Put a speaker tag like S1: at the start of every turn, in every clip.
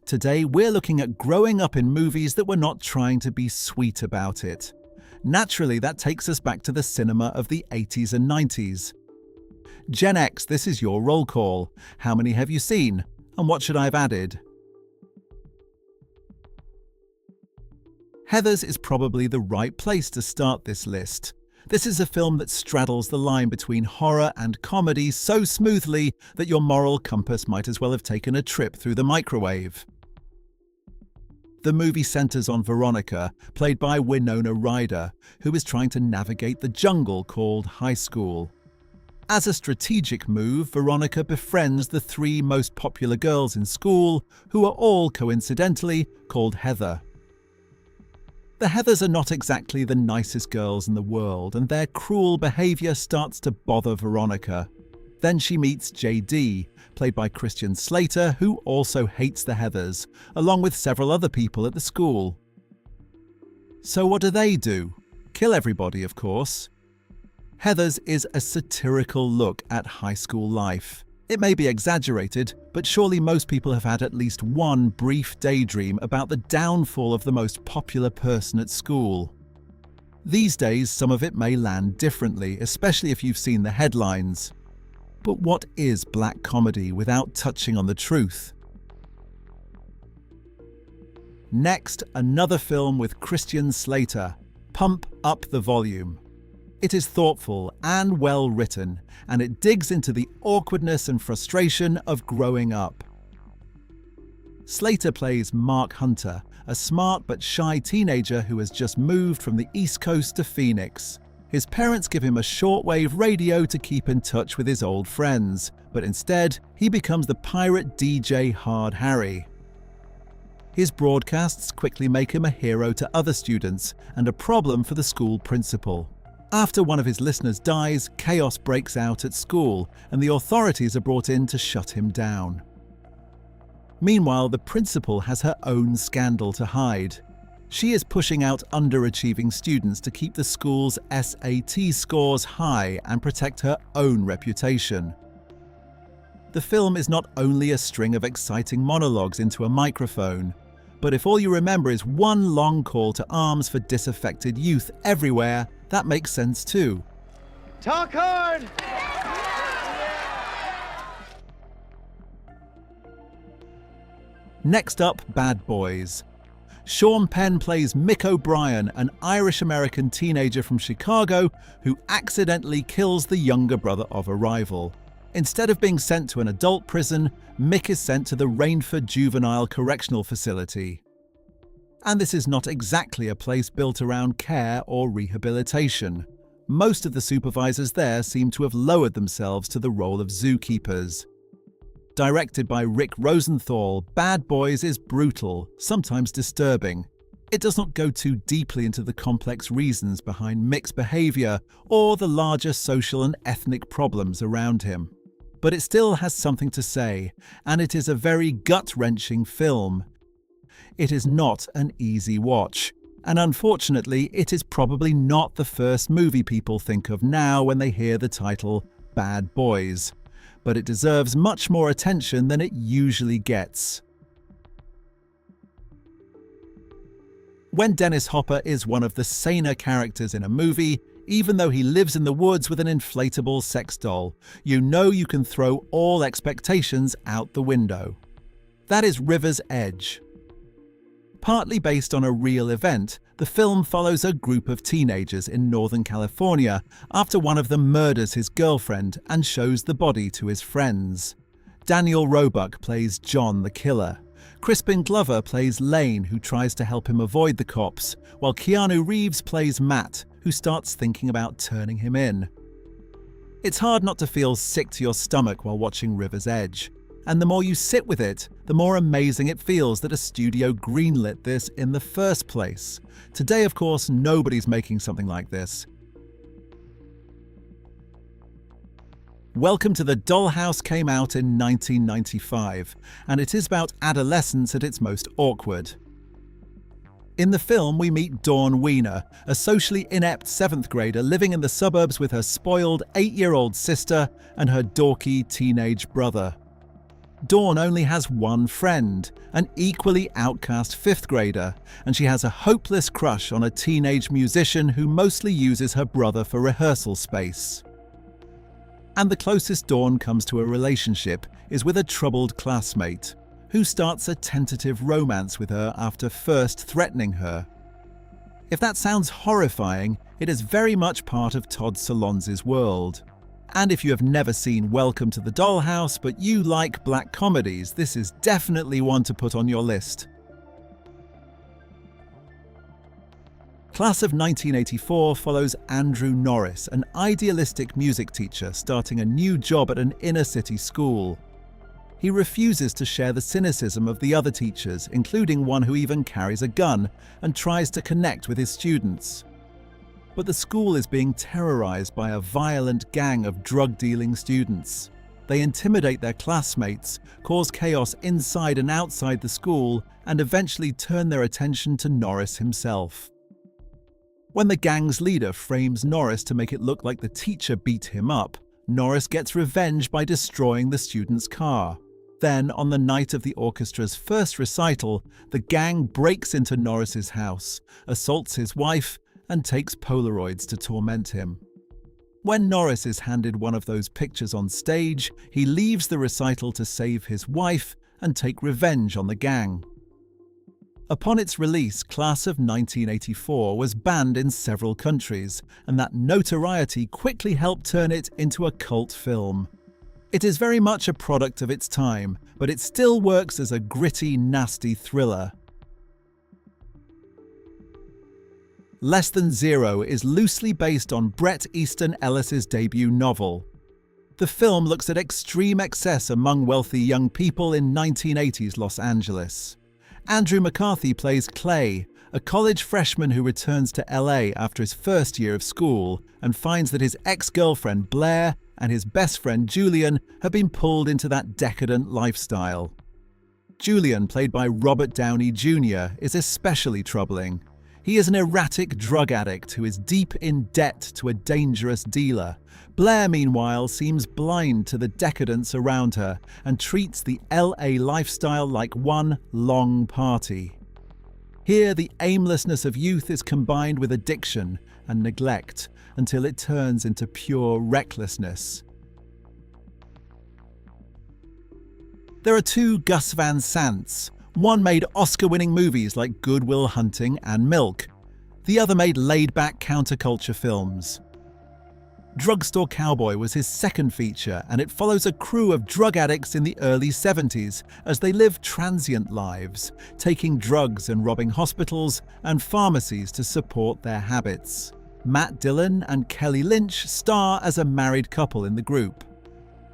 S1: Today we're looking at growing up in movies that were not trying to be sweet about it. Naturally, that takes us back to the cinema of the 80s and 90s. Gen X, this is your roll call. How many have you seen? And what should I have added? Heathers is probably the right place to start this list. This is a film that straddles the line between horror and comedy so smoothly that your moral compass might as well have taken a trip through the microwave. The movie centers on Veronica, played by Winona Ryder, who is trying to navigate the jungle called high school. As a strategic move, Veronica befriends the three most popular girls in school, who are all coincidentally called Heather. The Heathers are not exactly the nicest girls in the world, and their cruel behavior starts to bother Veronica. Then she meets JD, played by Christian Slater, who also hates the Heathers, along with several other people at the school. So what do? Kill everybody, of course. Heathers is a satirical look at high school life. It may be exaggerated, but surely most people have had at least one brief daydream about the downfall of the most popular person at school. These days, some of it may land differently, especially if you've seen the headlines. But what is black comedy without touching on the truth? Next, another film with Christian Slater, Pump Up the Volume. It is thoughtful and well written, and it digs into the awkwardness and frustration of growing up. Slater plays Mark Hunter, a smart but shy teenager who has just moved from the East Coast to Phoenix. His parents give him a shortwave radio to keep in touch with his old friends, but instead, he becomes the pirate DJ Hard Harry. His broadcasts quickly make him a hero to other students and a problem for the school principal. After one of his listeners dies, chaos breaks out at school, and the authorities are brought in to shut him down. Meanwhile, the principal has her own scandal to hide. She is pushing out underachieving students to keep the school's SAT scores high and protect her own reputation. The film is not only a string of exciting monologues into a microphone, but if all you remember is one long call to arms for disaffected youth everywhere, that makes sense too.
S2: Talk hard!
S1: Next up, Bad Boys. Sean Penn plays Mick O'Brien, an Irish-American teenager from Chicago who accidentally kills the younger brother of a rival. Instead of being sent to an adult prison, Mick is sent to the Rainford Juvenile Correctional Facility. And this is not exactly a place built around care or rehabilitation. Most of the supervisors there seem to have lowered themselves to the role of zookeepers. Directed by Rick Rosenthal, Bad Boys is brutal, sometimes disturbing. It does not go too deeply into the complex reasons behind Mick's behavior or the larger social and ethnic problems around him. But it still has something to say, and it is a very gut-wrenching film. It is not an easy watch, and unfortunately, it is probably not the first movie people think of now when they hear the title Bad Boys. But it deserves much more attention than it usually gets. When Dennis Hopper is one of the saner characters in a movie, even though he lives in the woods with an inflatable sex doll, you know you can throw all expectations out the window. That is River's Edge. Partly based on a real event, the film follows a group of teenagers in Northern California after one of them murders his girlfriend and shows the body to his friends. Daniel Roebuck plays John the killer. Crispin Glover plays Lane, who tries to help him avoid the cops, while Keanu Reeves plays Matt, who starts thinking about turning him in. It's hard not to feel sick to your stomach while watching River's Edge. And the more you sit with it, the more amazing it feels that a studio greenlit this in the first place. Today, of course, nobody's making something like this. Welcome to the Dollhouse came out in 1995, and it is about adolescence at its most awkward. In the film, we meet Dawn Wiener, a socially inept 7th grader living in the suburbs with her spoiled 8-year-old sister and her dorky teenage brother. Dawn only has one friend, an equally outcast fifth grader, and she has a hopeless crush on a teenage musician who mostly uses her brother for rehearsal space. And the closest Dawn comes to a relationship is with a troubled classmate, who starts a tentative romance with her after first threatening her. If that sounds horrifying, it is very much part of Todd Solondz's world. And if you have never seen Welcome to the Dollhouse but you like black comedies, this is definitely one to put on your list. Class of 1984 follows Andrew Norris, an idealistic music teacher starting a new job at an inner-city school. He refuses to share the cynicism of the other teachers, including one who even carries a gun, and tries to connect with his students. But the school is being terrorized by a violent gang of drug-dealing students. They intimidate their classmates, cause chaos inside and outside the school, and eventually turn their attention to Norris himself. When the gang's leader frames Norris to make it look like the teacher beat him up, Norris gets revenge by destroying the student's car. Then, on the night of the orchestra's first recital, the gang breaks into Norris's house, assaults his wife, and takes Polaroids to torment him. When Norris is handed one of those pictures on stage, he leaves the recital to save his wife and take revenge on the gang. Upon its release, Class of 1984 was banned in several countries, and that notoriety quickly helped turn it into a cult film. It is very much a product of its time, but it still works as a gritty, nasty thriller. Less Than Zero is loosely based on Bret Easton Ellis's debut novel. The film looks at extreme excess among wealthy young people in 1980s Los Angeles. Andrew McCarthy plays Clay, a college freshman who returns to LA after his first year of school and finds that his ex-girlfriend Blair and his best friend Julian have been pulled into that decadent lifestyle. Julian, played by Robert Downey Jr., is especially troubling. He is an erratic drug addict who is deep in debt to a dangerous dealer. Blair, meanwhile, seems blind to the decadence around her and treats the LA lifestyle like one long party. Here, the aimlessness of youth is combined with addiction and neglect until it turns into pure recklessness. There are two Gus Van Sants. One made Oscar-winning movies like Good Will Hunting and Milk. The other made laid-back counterculture films. Drugstore Cowboy was his second feature, and it follows a crew of drug addicts in the early 70s as they live transient lives, taking drugs and robbing hospitals and pharmacies to support their habits. Matt Dillon and Kelly Lynch star as a married couple in the group.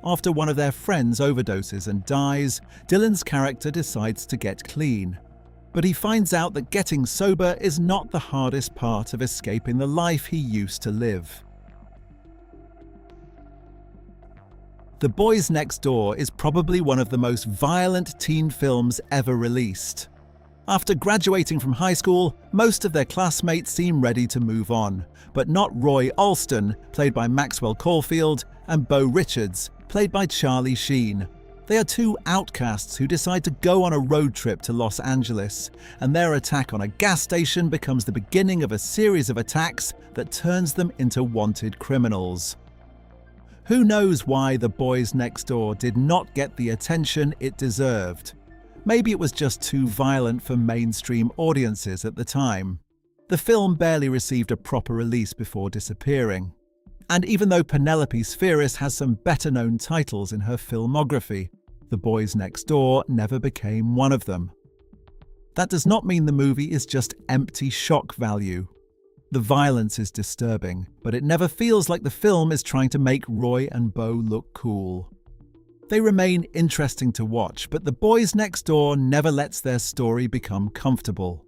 S1: After one of their friends overdoses and dies, Dillon's character decides to get clean. But he finds out that getting sober is not the hardest part of escaping the life he used to live. The Boys Next Door is probably one of the most violent teen films ever released. After graduating from high school, most of their classmates seem ready to move on, but not Roy Alston, played by Maxwell Caulfield, and Bo Richards, played by Charlie Sheen. They are two outcasts who decide to go on a road trip to Los Angeles, and their attack on a gas station becomes the beginning of a series of attacks that turns them into wanted criminals. Who knows why The Boys Next Door did not get the attention it deserved? Maybe it was just too violent for mainstream audiences at the time. The film barely received a proper release before disappearing. And even though Penelope Spheris has some better-known titles in her filmography, The Boys Next Door never became one of them. That does not mean the movie is just empty shock value. The violence is disturbing, but it never feels like the film is trying to make Roy and Bo look cool. They remain interesting to watch, but The Boys Next Door never lets their story become comfortable.